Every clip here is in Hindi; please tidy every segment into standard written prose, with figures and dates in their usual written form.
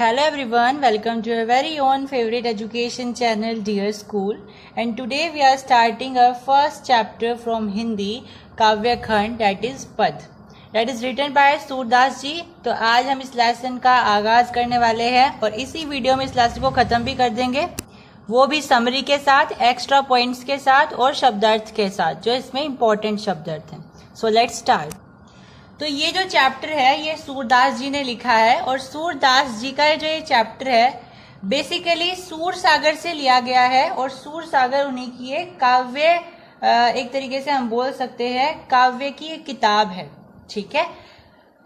Hello everyone, welcome to your very own favorite education channel Dear School, and today we are starting our first chapter from Hindi काव्य खंड that is पद that is written by Surdas जी। तो आज हम इस लेसन का आगाज करने वाले हैं और इसी वीडियो में इस लेसन को खत्म भी कर देंगे, वो भी समरी के साथ, एक्स्ट्रा पॉइंट्स के साथ और शब्दार्थ के साथ जो इसमें इंपॉर्टेंट शब्दार्थ हैं। So let's start. तो ये जो चैप्टर है ये सूरदास जी ने लिखा है और सूरदास जी का जो ये चैप्टर है बेसिकली सूर सागर से लिया गया है और सूर सागर उन्हीं की एक काव्य, एक तरीके से हम बोल सकते हैं काव्य की एक किताब है, ठीक है,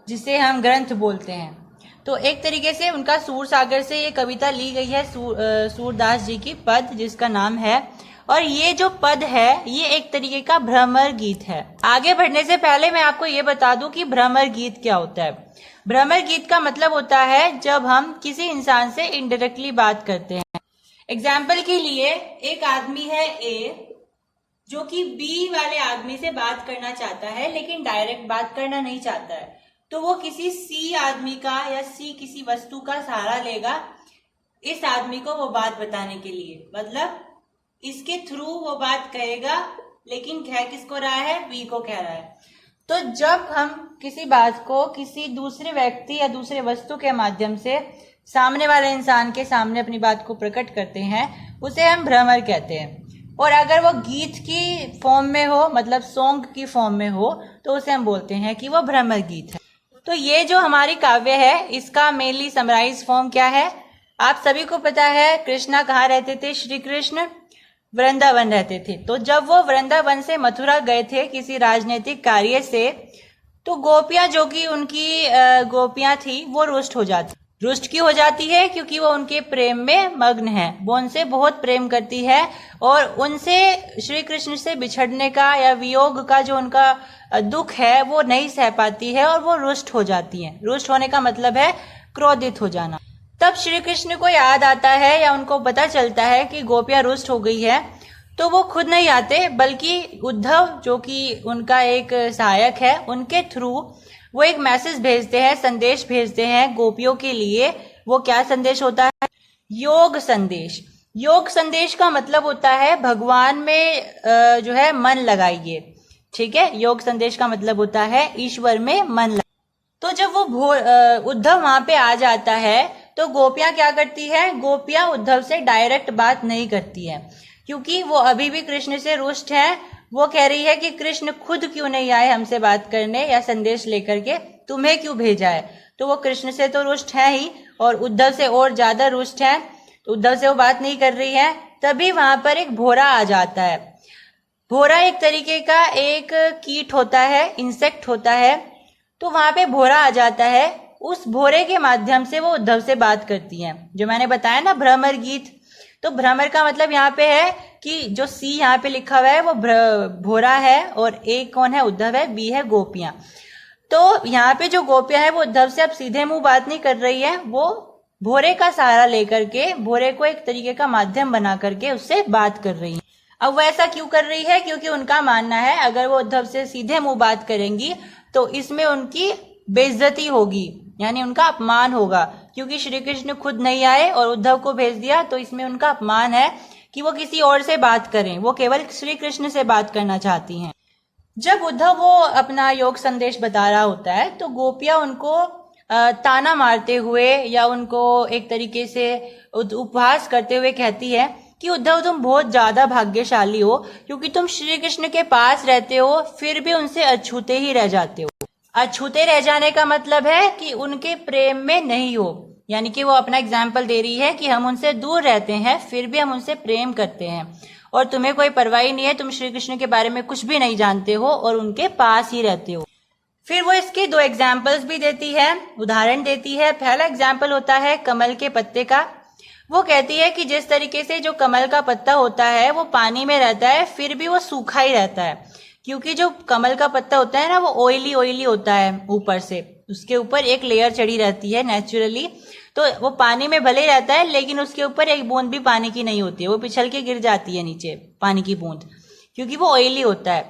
जिसे हम ग्रंथ बोलते हैं। तो एक तरीके से उनका सूर सागर से ये कविता ली गई है सूरदास जी की पद, जिसका नाम है, और ये जो पद है ये एक तरीके का भ्रमर गीत है। आगे बढ़ने से पहले मैं आपको ये बता दूं कि भ्रमर गीत क्या होता है। भ्रमर गीत का मतलब होता है जब हम किसी इंसान से इनडायरेक्टली बात करते हैं। एग्जाम्पल के लिए एक आदमी है ए जो कि बी वाले आदमी से बात करना चाहता है लेकिन डायरेक्ट बात करना नहीं चाहता है, तो वो किसी सी आदमी का या सी किसी वस्तु का सहारा लेगा इस आदमी को वो बात बताने के लिए, मतलब इसके थ्रू वो बात कहेगा, लेकिन कह किसको रहा है, बी को कह रहा है। तो जब हम किसी बात को किसी दूसरे व्यक्ति या दूसरे वस्तु के माध्यम से सामने वाले इंसान के सामने अपनी बात को प्रकट करते हैं उसे हम भ्रमर कहते हैं। और अगर वो गीत की फॉर्म में हो, मतलब सॉन्ग की फॉर्म में हो, तो उसे हम बोलते हैं कि वो भ्रमर गीत है। तो ये जो हमारी काव्य है इसका मेनली समराइज फॉर्म क्या है, आप सभी को पता है। कृष्णा कहाँ रहते थे, श्री कृष्ण वृंदावन रहते थे। तो जब वो वृंदावन से मथुरा गए थे किसी राजनीतिक कार्य से, तो गोपियां जो कि उनकी गोपियां थी वो रुष्ट हो जाती। रुष्ट क्यों हो जाती है, क्योंकि वो उनके प्रेम में मग्न है, वो उनसे बहुत प्रेम करती है और उनसे श्री कृष्ण से बिछड़ने का या वियोग का जो उनका दुख है वो नहीं सह पाती है और वो रुष्ट हो जाती है। रुष्ट होने का मतलब है क्रोधित हो जाना। तब श्री कृष्ण को याद आता है या उनको पता चलता है कि गोपियां रुष्ट हो गई है, तो वो खुद नहीं आते बल्कि उद्धव जो कि उनका एक सहायक है, उनके थ्रू वो एक मैसेज भेजते हैं, संदेश भेजते हैं गोपियों के लिए। वो क्या संदेश होता है, योग संदेश। योग संदेश का मतलब होता है भगवान में जो है मन लगाइए, ठीक है। योग संदेश का मतलब होता है ईश्वर में मन लगाइए। तो जब वो उद्धव वहां पे आ जाता है तो गोपियां क्या करती है, गोपियां उद्धव से डायरेक्ट बात नहीं करती है क्योंकि वो अभी भी कृष्ण से रुष्ट है। वो कह रही है कि कृष्ण खुद क्यों नहीं आए हमसे बात करने या संदेश लेकर के, तुम्हें क्यों भेजा है। तो वो कृष्ण से तो रुष्ट है ही और उद्धव से और ज्यादा रुष्ट है, तो उद्धव से वो बात नहीं कर रही है। तभी वहां पर एक भोरा आ जाता है। भोरा एक तरीके का एक कीट होता है, इंसेक्ट होता है। तो वहां पे भोरा आ जाता है, उस भोरे के माध्यम से वो उद्धव से बात करती हैं। जो मैंने बताया ना भ्रमर गीत, तो भ्रमर का मतलब यहाँ पे है कि जो सी यहाँ पे लिखा हुआ है वो भोरा है और ए कौन है, उद्धव है, बी है गोपियां। तो यहाँ पे जो गोपियां है वो उद्धव से अब सीधे मुंह बात नहीं कर रही है, वो भोरे का सहारा लेकर के, भोरे को एक तरीके का माध्यम बना करके उससे बात कर रही है। अब वो ऐसा क्यों कर रही है, क्योंकि उनका मानना है अगर वो उद्धव से सीधे मुंह बात करेंगी तो इसमें उनकी बेइज्जती होगी, यानी उनका अपमान होगा, क्योंकि श्री कृष्ण खुद नहीं आए और उद्धव को भेज दिया, तो इसमें उनका अपमान है कि वो किसी और से बात करें, वो केवल श्री कृष्ण से बात करना चाहती हैं। जब उद्धव वो अपना योग संदेश बता रहा होता है तो गोपियां उनको ताना मारते हुए या उनको एक तरीके से उपहास करते हुए कहती है कि उद्धव तुम बहुत ज्यादा भाग्यशाली हो, क्योंकि तुम श्री कृष्ण के पास रहते हो फिर भी उनसे अछूते ही रह जाते हो। अछूते रह जाने का मतलब है कि उनके प्रेम में नहीं हो, यानी कि वो अपना एग्जाम्पल दे रही है कि हम उनसे दूर रहते हैं फिर भी हम उनसे प्रेम करते हैं और तुम्हें कोई परवाही नहीं है, तुम श्री कृष्ण के बारे में कुछ भी नहीं जानते हो और उनके पास ही रहते हो। फिर वो इसके दो एग्जाम्पल्स भी देती है, उदाहरण देती है। पहला एग्जाम्पल होता है कमल के पत्ते का। वो कहती है कि जिस तरीके से जो कमल का पत्ता होता है वो पानी में रहता है फिर भी वो सूखा ही रहता है, क्योंकि जो कमल का पत्ता होता है ना वो ऑयली ऑयली होता है, ऊपर से उसके ऊपर एक लेयर चढ़ी रहती है नेचुरली, तो वो पानी में भले ही रहता है लेकिन उसके ऊपर एक बूंद भी पानी की नहीं होती है, वो पिछल के गिर जाती है नीचे पानी की बूंद, क्योंकि वो ऑयली होता है।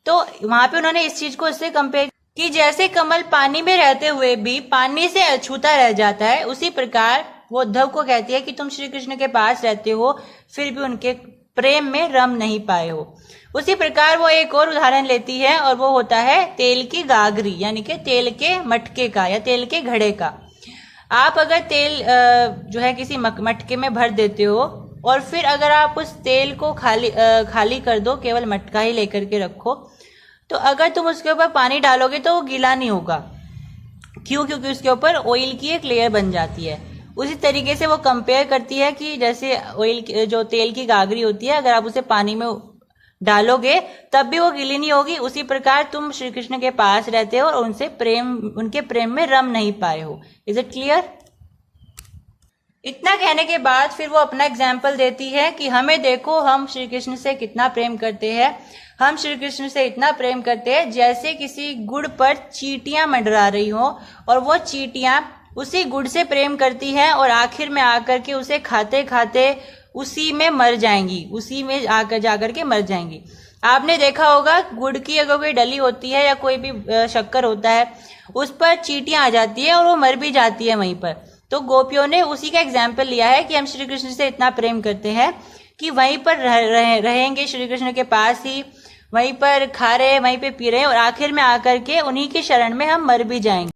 तो वहां पे उन्होंने इस चीज को इससे कंपेयर कि जैसे कमल पानी में रहते हुए भी पानी से अछूता रह जाता है, उसी प्रकार वो उद्धव को कहती है कि तुम श्री कृष्ण के पास रहते हो फिर भी उनके प्रेम में रम नहीं पाए हो। उसी प्रकार वो एक और उदाहरण लेती है और वो होता है तेल की गागरी, यानी कि तेल के मटके का या तेल के घड़े का। आप अगर तेल जो है किसी मटके में भर देते हो और फिर अगर आप उस तेल को खाली कर दो, केवल मटका ही लेकर के रखो, तो अगर तुम उसके ऊपर पानी डालोगे तो वो गीला नहीं होगा। क्यों? क्योंकि उसके ऊपर ऑयल की एक लेयर बन जाती है। उसी तरीके से वो कंपेयर करती है कि जैसे ऑयल जो तेल की गागरी होती है, अगर आप उसे पानी में डालोगे तब भी वो गीली नहीं होगी, उसी प्रकार तुम श्री कृष्ण के पास रहते हो और उनके प्रेम में रम नहीं पाए हो। Is it clear? इतना कहने के बाद फिर वो अपना एग्जाम्पल देती है कि हमें देखो, हम श्री कृष्ण से कितना प्रेम करते हैं। हम श्री कृष्ण से इतना प्रेम करते हैं जैसे किसी गुड़ पर चींटियां मंडरा रही हो और वो चींटियां उसी गुड़ से प्रेम करती हैं और आखिर में आकर के उसे खाते खाते उसी में मर जाएंगी, उसी में आकर जाकर के मर जाएंगी। आपने देखा होगा गुड़ की अगर कोई डली होती है या कोई भी शक्कर होता है, उस पर चींटियां आ जाती है और वो मर भी जाती है वहीं पर। तो गोपियों ने उसी का एग्जाम्पल लिया है कि हम श्री कृष्ण से इतना प्रेम करते हैं कि वहीं पर रहेंगे, श्री कृष्ण के पास ही, वहीं पर खा रहे, वहीं पे पी रहे और आखिर में आकर के उन्हीं की शरण में हम मर भी जाएंगे।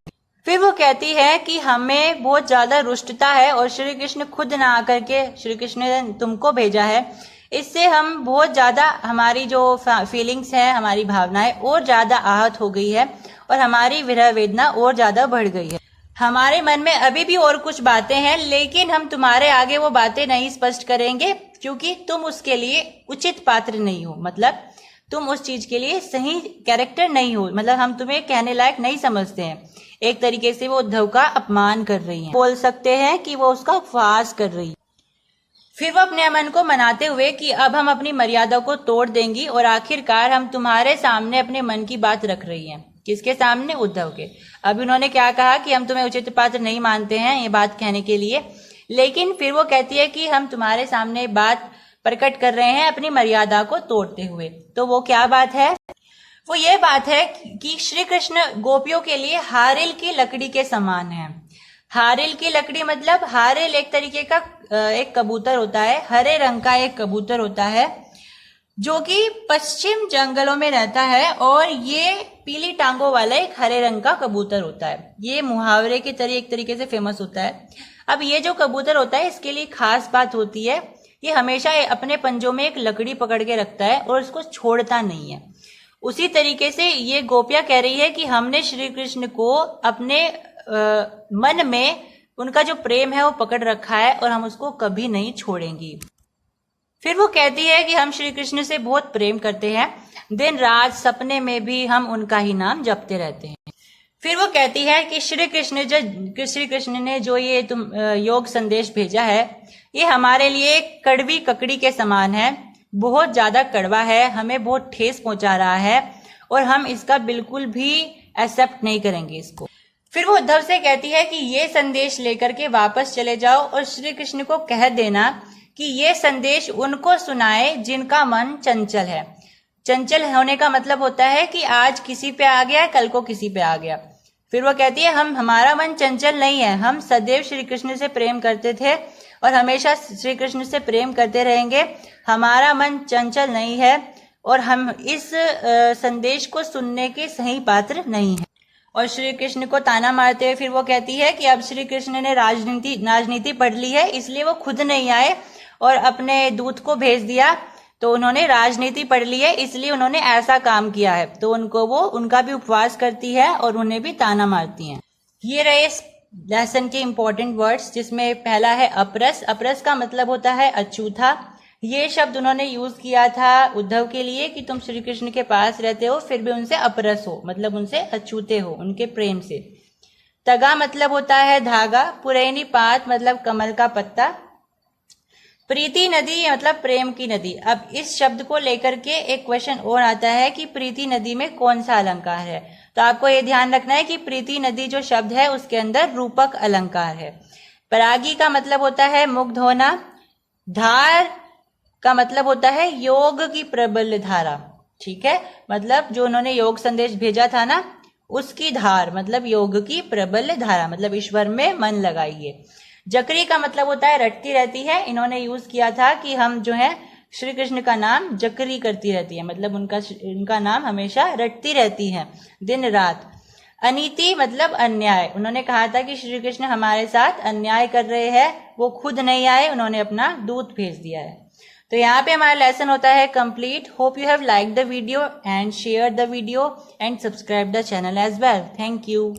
फिर वो कहती है कि हमें बहुत ज्यादा रुष्टता है और श्री कृष्ण खुद ना आकर के, श्री कृष्ण ने तुमको भेजा है, इससे हम बहुत ज्यादा, हमारी जो फीलिंग्स है, हमारी भावनाएं और ज्यादा आहत हो गई है और हमारी विरह वेदना और ज्यादा बढ़ गई है। हमारे मन में अभी भी और कुछ बातें हैं, लेकिन हम तुम्हारे आगे वो बातें नहीं स्पष्ट करेंगे क्योंकि तुम उसके लिए उचित पात्र नहीं हो, मतलब तुम उस चीज के लिए सही कैरेक्टर नहीं हो, मतलब हम तुम्हें कहने लायक नहीं समझते हैं। एक तरीके से वो उद्धव का अपमान कर रही हैं, बोल सकते हैं कि वो उसका उपहास कर रही है। फिर वो अपने मन को मनाते हुए कि अब हम अपनी मर्यादा को तोड़ देंगी और आखिरकार हम तुम्हारे सामने अपने मन की बात रख रही हैं। किसके सामने? उद्धव के। अब उन्होंने क्या कहा कि हम तुम्हें उचित पात्र नहीं मानते हैं, ये बात कहने के लिए, लेकिन फिर वो कहती है कि हम तुम्हारे सामने बात प्रकट कर रहे हैं अपनी मर्यादा को तोड़ते हुए। तो वो क्या बात है? वो ये बात है कि श्री कृष्ण गोपियों के लिए हारिल की लकड़ी के समान है। हारिल की लकड़ी मतलब हारिल एक तरीके का एक कबूतर होता है, हरे रंग का एक कबूतर होता है जो कि पश्चिम जंगलों में रहता है और ये पीली टांगों वाला एक हरे रंग का कबूतर होता है। ये मुहावरे की तरह एक तरीके से फेमस होता है। अब ये जो कबूतर होता है, इसके लिए खास बात होती है, ये हमेशा अपने पंजों में एक लकड़ी पकड़ के रखता है और उसको छोड़ता नहीं है। उसी तरीके से ये गोपियां कह रही है कि हमने श्री कृष्ण को अपने मन में, उनका जो प्रेम है वो पकड़ रखा है और हम उसको कभी नहीं छोड़ेंगी। फिर वो कहती है कि हम श्री कृष्ण से बहुत प्रेम करते हैं, दिन रात सपने में भी हम उनका ही नाम जपते रहते हैं। फिर वो कहती है कि श्री कृष्ण ने जो ये योग संदेश भेजा है, ये हमारे लिए कड़वी ककड़ी के समान है, बहुत ज्यादा कड़वा है, हमें बहुत ठेस पहुंचा रहा है और हम इसका बिल्कुल भी एक्सेप्ट नहीं करेंगे इसको। फिर वो उद्धव से कहती है कि ये संदेश लेकर के वापस चले जाओ और श्री कृष्ण को कह देना कि ये संदेश उनको सुनाए जिनका मन चंचल है। चंचल होने का मतलब होता है कि आज किसी पे आ गया, कल को किसी पे आ गया। फिर वो कहती है हमारा मन चंचल नहीं है, हम सदैव श्री कृष्ण से प्रेम करते थे और हमेशा श्री कृष्ण से प्रेम करते रहेंगे, हमारा मन चंचल नहीं है और हम इस संदेश को सुनने के सही पात्र नहीं है। और श्री कृष्ण को ताना मारते हुए फिर वो कहती है कि अब श्री कृष्ण ने राजनीति पढ़ ली है, इसलिए वो खुद नहीं आए और अपने दूत को भेज दिया, तो उन्होंने राजनीति पढ़ ली है इसलिए उन्होंने ऐसा काम किया है। तो उनका भी उपवास करती है और उन्हें भी ताना मारती हैं। ये रहे इस लेसन के इंपॉर्टेंट वर्ड्स, जिसमें पहला है अपरस। अपरस का मतलब होता है अछूता। ये शब्द उन्होंने यूज किया था उद्धव के लिए कि तुम श्री कृष्ण के पास रहते हो फिर भी उनसे अपरस हो, मतलब उनसे अछूते हो उनके प्रेम से। तगा मतलब होता है धागा। पुरैनी पात मतलब कमल का पत्ता। प्रीति नदी मतलब प्रेम की नदी। अब इस शब्द को लेकर के एक क्वेश्चन और आता है कि प्रीति नदी में कौन सा अलंकार है। तो आपको ये ध्यान रखना है कि प्रीति नदी जो शब्द है उसके अंदर रूपक अलंकार है। परागी का मतलब होता है मुग्ध होना। धार का मतलब होता है योग की प्रबल धारा। ठीक है, मतलब जो उन्होंने योग संदेश भेजा था ना, उसकी धार मतलब योग की प्रबल धारा, मतलब ईश्वर में मन लगाइए। जकरी का मतलब होता है रटती रहती है। इन्होंने यूज किया था कि हम जो है श्री कृष्ण का नाम जकरी करती रहती है, मतलब उनका नाम हमेशा रटती रहती है दिन रात। अनीति मतलब अन्याय। उन्होंने कहा था कि श्री कृष्ण हमारे साथ अन्याय कर रहे हैं, वो खुद नहीं आए, उन्होंने अपना दूत भेज दिया है। तो यहाँ पे हमारा लेसन होता है complete. Hope you have like the video and share the video and subscribe the channel as well. Thank you.